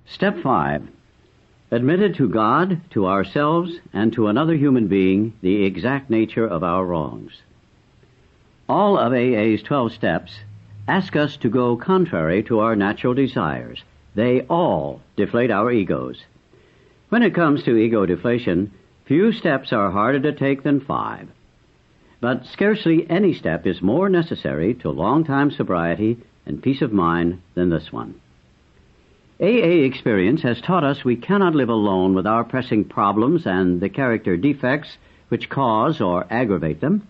Step 5. Admitted to God, to ourselves, and to another human being the exact nature of our wrongs. All of AA's 12 steps ask us to go contrary to our natural desires. They all deflate our egos. When it comes to ego deflation, few steps are harder to take than 5. But scarcely any step is more necessary to long-time sobriety and peace of mind than this one. AA experience has taught us we cannot live alone with our pressing problems and the character defects which cause or aggravate them.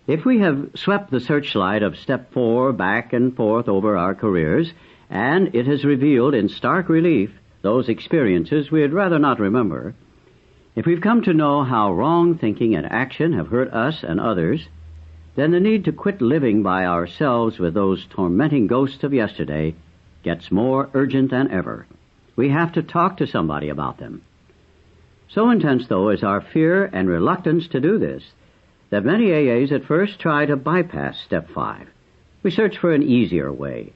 If we have swept the searchlight of Step 4 back and forth over our careers, and it has revealed in stark relief those experiences we'd rather not remember, if we've come to know how wrong thinking and action have hurt us and others, then the need to quit living by ourselves with those tormenting ghosts of yesterday gets more urgent than ever. We have to talk to somebody about them. So intense, though, is our fear and reluctance to do this, that many AAs at first try to bypass Step 5. We search for an easier way,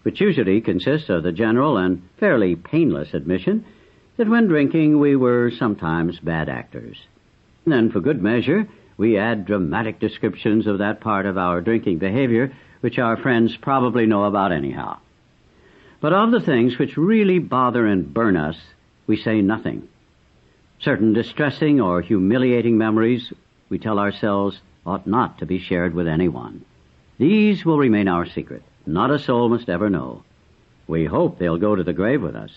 which usually consists of the general and fairly painless admission that when drinking we were sometimes bad actors. And then, for good measure, we add dramatic descriptions of that part of our drinking behavior which our friends probably know about anyhow. But of the things which really bother and burn us, we say nothing. Certain distressing or humiliating memories, we tell ourselves, ought not to be shared with anyone. These will remain our secret. Not a soul must ever know. We hope they'll go to the grave with us.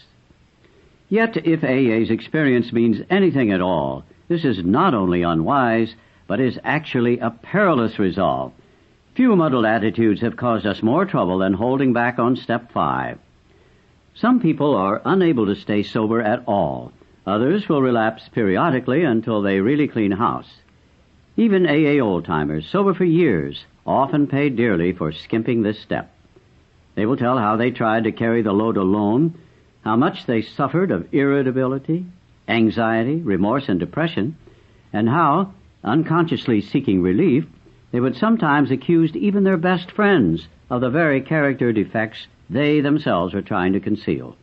Yet, if AA's experience means anything at all, this is not only unwise, but is actually a perilous resolve. Few muddled attitudes have caused us more trouble than holding back on Step 5. Some people are unable to stay sober at all. Others will relapse periodically until they really clean house. Even AA old-timers, sober for years, often pay dearly for skimping this step. They will tell how they tried to carry the load alone, how much they suffered of irritability, anxiety, remorse, and depression, and how, unconsciously seeking relief, they would sometimes accuse even their best friends of the very character defects they themselves were trying to conceal.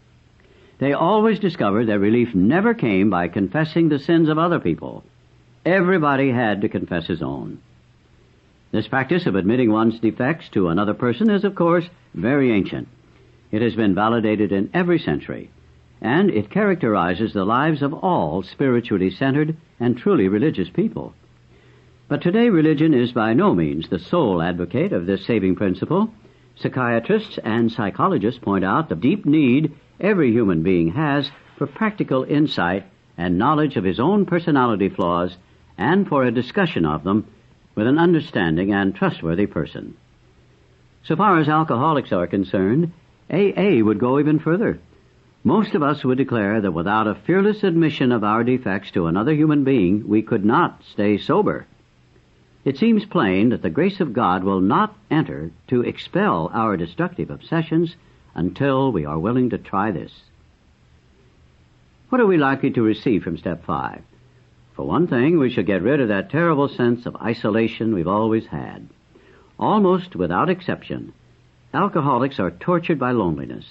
They always discovered that relief never came by confessing the sins of other people. Everybody had to confess his own. This practice of admitting one's defects to another person is, of course, very ancient. It has been validated in every century, and it characterizes the lives of all spiritually centered and truly religious people. But today religion is by no means the sole advocate of this saving principle. Psychiatrists and psychologists point out the deep need every human being has for practical insight and knowledge of his own personality flaws and for a discussion of them with an understanding and trustworthy person. So far as alcoholics are concerned, AA would go even further. Most of us would declare that without a fearless admission of our defects to another human being, we could not stay sober. It seems plain that the grace of God will not enter to expel our destructive obsessions until we are willing to try this. What are we likely to receive from Step 5? For one thing, we shall get rid of that terrible sense of isolation we've always had. Almost without exception, alcoholics are tortured by loneliness.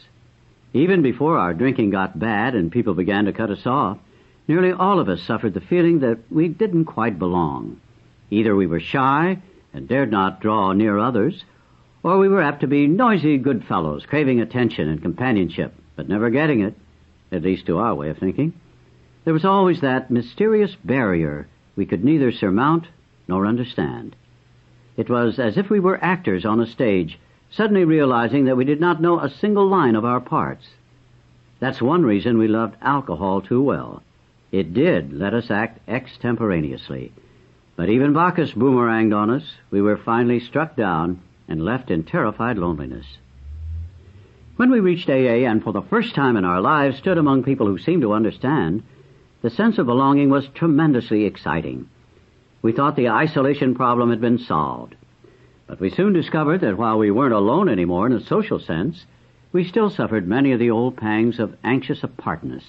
Even before our drinking got bad and people began to cut us off, nearly all of us suffered the feeling that we didn't quite belong. Either we were shy and dared not draw near others, or we were apt to be noisy good fellows, craving attention and companionship, but never getting it, at least to our way of thinking. There was always that mysterious barrier we could neither surmount nor understand. It was as if we were actors on a stage, suddenly realizing that we did not know a single line of our parts. That's one reason we loved alcohol too well. It did let us act extemporaneously. But even Bacchus boomeranged on us. We were finally struck down and left in terrified loneliness. When we reached AA and for the first time in our lives stood among people who seemed to understand, the sense of belonging was tremendously exciting. We thought the isolation problem had been solved. But we soon discovered that while we weren't alone anymore in a social sense, we still suffered many of the old pangs of anxious apartness.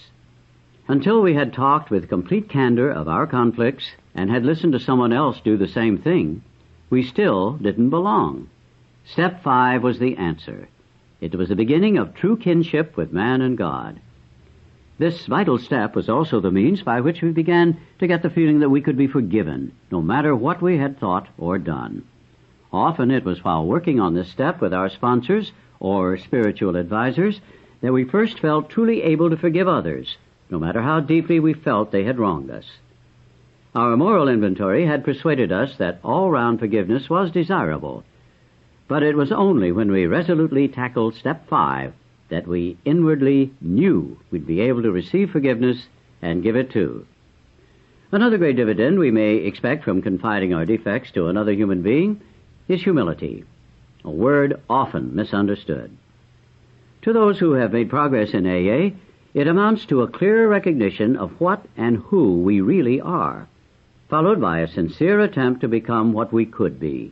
Until we had talked with complete candor of our conflicts and had listened to someone else do the same thing, we still didn't belong. Step 5 was the answer. It was the beginning of true kinship with man and God. This vital step was also the means by which we began to get the feeling that we could be forgiven, no matter what we had thought or done. Often it was while working on this step with our sponsors or spiritual advisors that we first felt truly able to forgive others, no matter how deeply we felt they had wronged us. Our moral inventory had persuaded us that all-round forgiveness was desirable, but it was only when we resolutely tackled step 5 that we inwardly knew we'd be able to receive forgiveness and give it too. Another great dividend we may expect from confiding our defects to another human being is humility, a word often misunderstood. To those who have made progress in AA, it amounts to a clear recognition of what and who we really are, followed by a sincere attempt to become what we could be.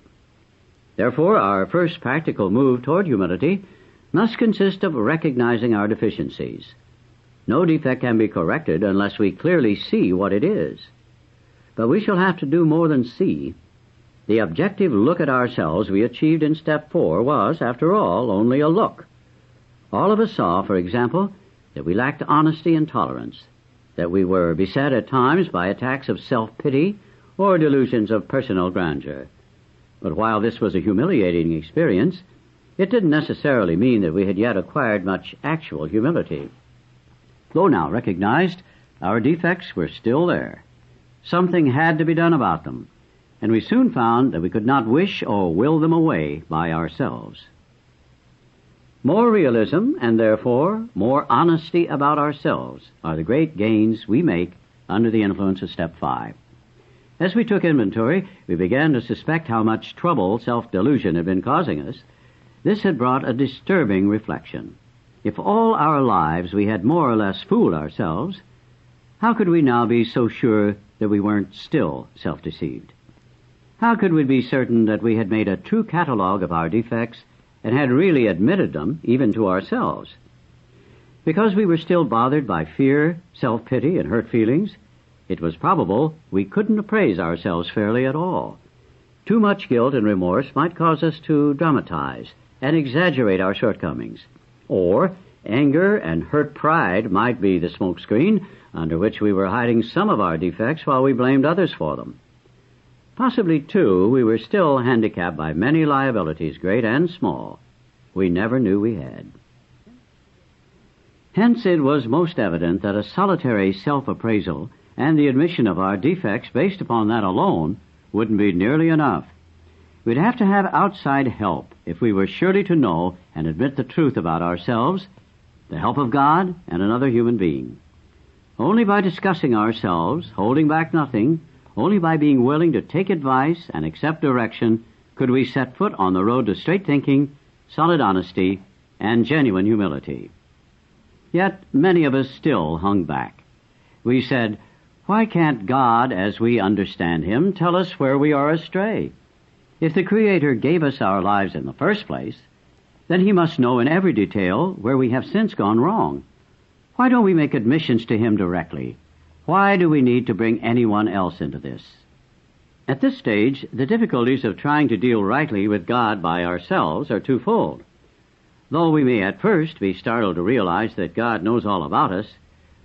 Therefore, our first practical move toward humility must consist of recognizing our deficiencies. No defect can be corrected unless we clearly see what it is. But we shall have to do more than see. The objective look at ourselves we achieved in step 4 was, after all, only a look. All of us saw, for example, that we lacked honesty and tolerance, that we were beset at times by attacks of self-pity or delusions of personal grandeur. But while this was a humiliating experience, it didn't necessarily mean that we had yet acquired much actual humility. Though now recognized, our defects were still there. Something had to be done about them, and we soon found that we could not wish or will them away by ourselves. More realism, and therefore more honesty about ourselves, are the great gains we make under the influence of step 5. As we took inventory, we began to suspect how much trouble self-delusion had been causing us. This had brought a disturbing reflection. If all our lives we had more or less fooled ourselves, how could we now be so sure that we weren't still self-deceived? How could we be certain that we had made a true catalogue of our defects and had really admitted them even to ourselves? Because we were still bothered by fear, self-pity, and hurt feelings, it was probable we couldn't appraise ourselves fairly at all. Too much guilt and remorse might cause us to dramatize and exaggerate our shortcomings. Or anger and hurt pride might be the smokescreen under which we were hiding some of our defects while we blamed others for them. Possibly, too, we were still handicapped by many liabilities, great and small, we never knew we had. Hence it was most evident that a solitary self-appraisal and the admission of our defects based upon that alone wouldn't be nearly enough. We'd have to have outside help if we were surely to know and admit the truth about ourselves, the help of God and another human being. Only by discussing ourselves, holding back nothing, only by being willing to take advice and accept direction could we set foot on the road to straight thinking, solid honesty, and genuine humility. Yet many of us still hung back. We said, "Why can't God, as we understand Him, tell us where we are astray? If the Creator gave us our lives in the first place, then He must know in every detail where we have since gone wrong. Why don't we make admissions to Him directly? Why do we need to bring anyone else into this?" At this stage, the difficulties of trying to deal rightly with God by ourselves are twofold. Though we may at first be startled to realize that God knows all about us,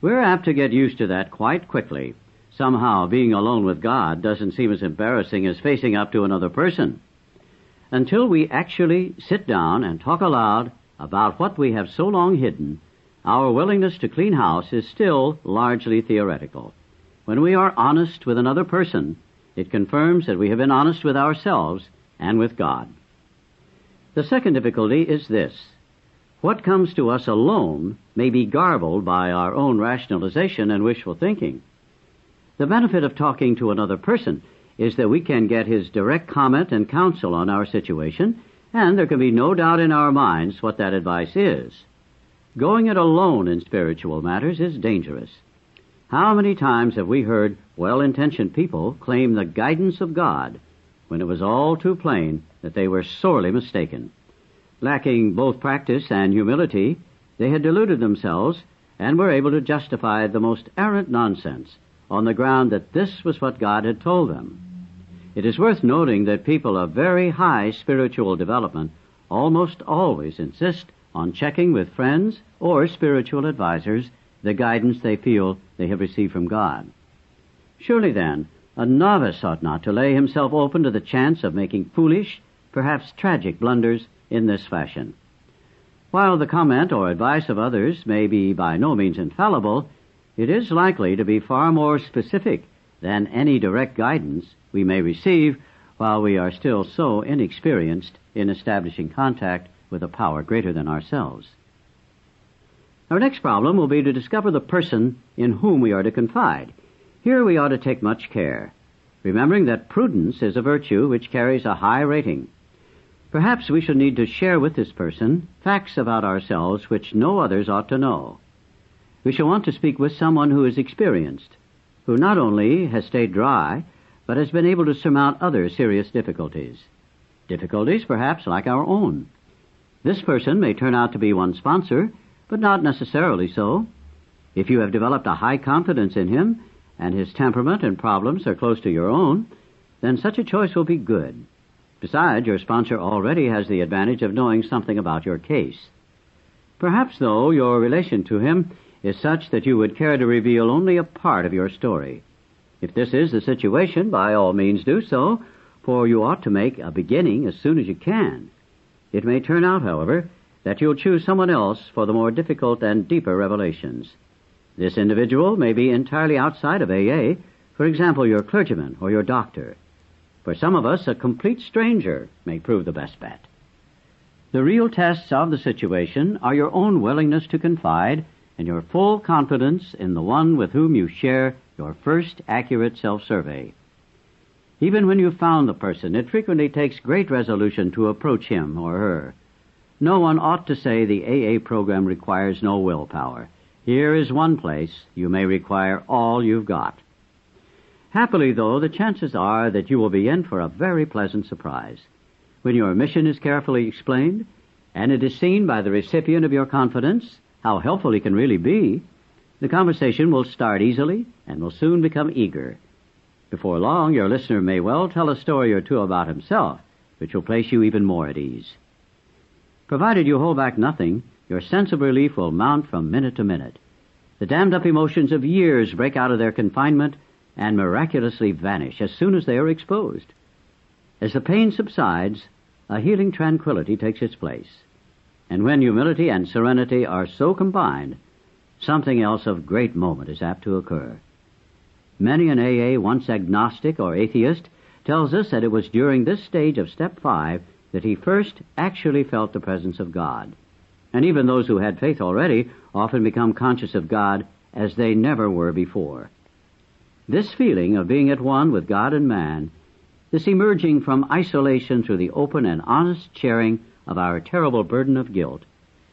we're apt to get used to that quite quickly. Somehow, being alone with God doesn't seem as embarrassing as facing up to another person. Until we actually sit down and talk aloud about what we have so long hidden, our willingness to clean house is still largely theoretical. When we are honest with another person, it confirms that we have been honest with ourselves and with God. The second difficulty is this. What comes to us alone may be garbled by our own rationalization and wishful thinking. The benefit of talking to another person is that we can get his direct comment and counsel on our situation, and there can be no doubt in our minds what that advice is. Going it alone in spiritual matters is dangerous. How many times have we heard well-intentioned people claim the guidance of God when it was all too plain that they were sorely mistaken? Lacking both practice and humility, they had deluded themselves and were able to justify the most arrant nonsense on the ground that this was what God had told them. It is worth noting that people of very high spiritual development almost always insist on checking with friends or spiritual advisors the guidance they feel they have received from God. Surely then, a novice ought not to lay himself open to the chance of making foolish, perhaps tragic blunders in this fashion. While the comment or advice of others may be by no means infallible, it is likely to be far more specific than any direct guidance we may receive while we are still so inexperienced in establishing contact with a power greater than ourselves. Our next problem will be to discover the person in whom we are to confide. Here we ought to take much care, remembering that prudence is a virtue which carries a high rating. Perhaps we shall need to share with this person facts about ourselves which no others ought to know. We shall want to speak with someone who is experienced, who not only has stayed dry, but has been able to surmount other serious difficulties. Difficulties perhaps like our own. This person may turn out to be one's sponsor, but not necessarily so. If you have developed a high confidence in him, and his temperament and problems are close to your own, then such a choice will be good. Besides, your sponsor already has the advantage of knowing something about your case. Perhaps, though, your relation to him is such that you would care to reveal only a part of your story. If this is the situation, by all means do so, for you ought to make a beginning as soon as you can. It may turn out, however, that you'll choose someone else for the more difficult and deeper revelations. This individual may be entirely outside of AA, for example, your clergyman or your doctor. For some of us, a complete stranger may prove the best bet. The real tests of the situation are your own willingness to confide and your full confidence in the one with whom you share your first accurate self-survey. Even when you've found the person, it frequently takes great resolution to approach him or her. No one ought to say the AA program requires no willpower. Here is one place you may require all you've got. Happily, though, the chances are that you will be in for a very pleasant surprise. When your mission is carefully explained, and it is seen by the recipient of your confidence how helpful he can really be, the conversation will start easily and will soon become eager. Before long, your listener may well tell a story or two about himself, which will place you even more at ease. Provided you hold back nothing, your sense of relief will mount from minute to minute. The dammed-up emotions of years break out of their confinement and miraculously vanish as soon as they are exposed. As the pain subsides, a healing tranquility takes its place. And when humility and serenity are so combined, something else of great moment is apt to occur. Many an AA, once agnostic or atheist, tells us that it was during this stage of Step 5 that he first actually felt the presence of God. And even those who had faith already often become conscious of God as they never were before. This feeling of being at one with God and man, this emerging from isolation through the open and honest sharing of our terrible burden of guilt,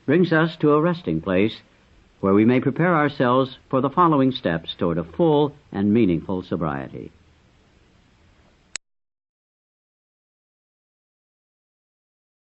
brings us to a resting place where we may prepare ourselves for the following steps toward a full and meaningful sobriety.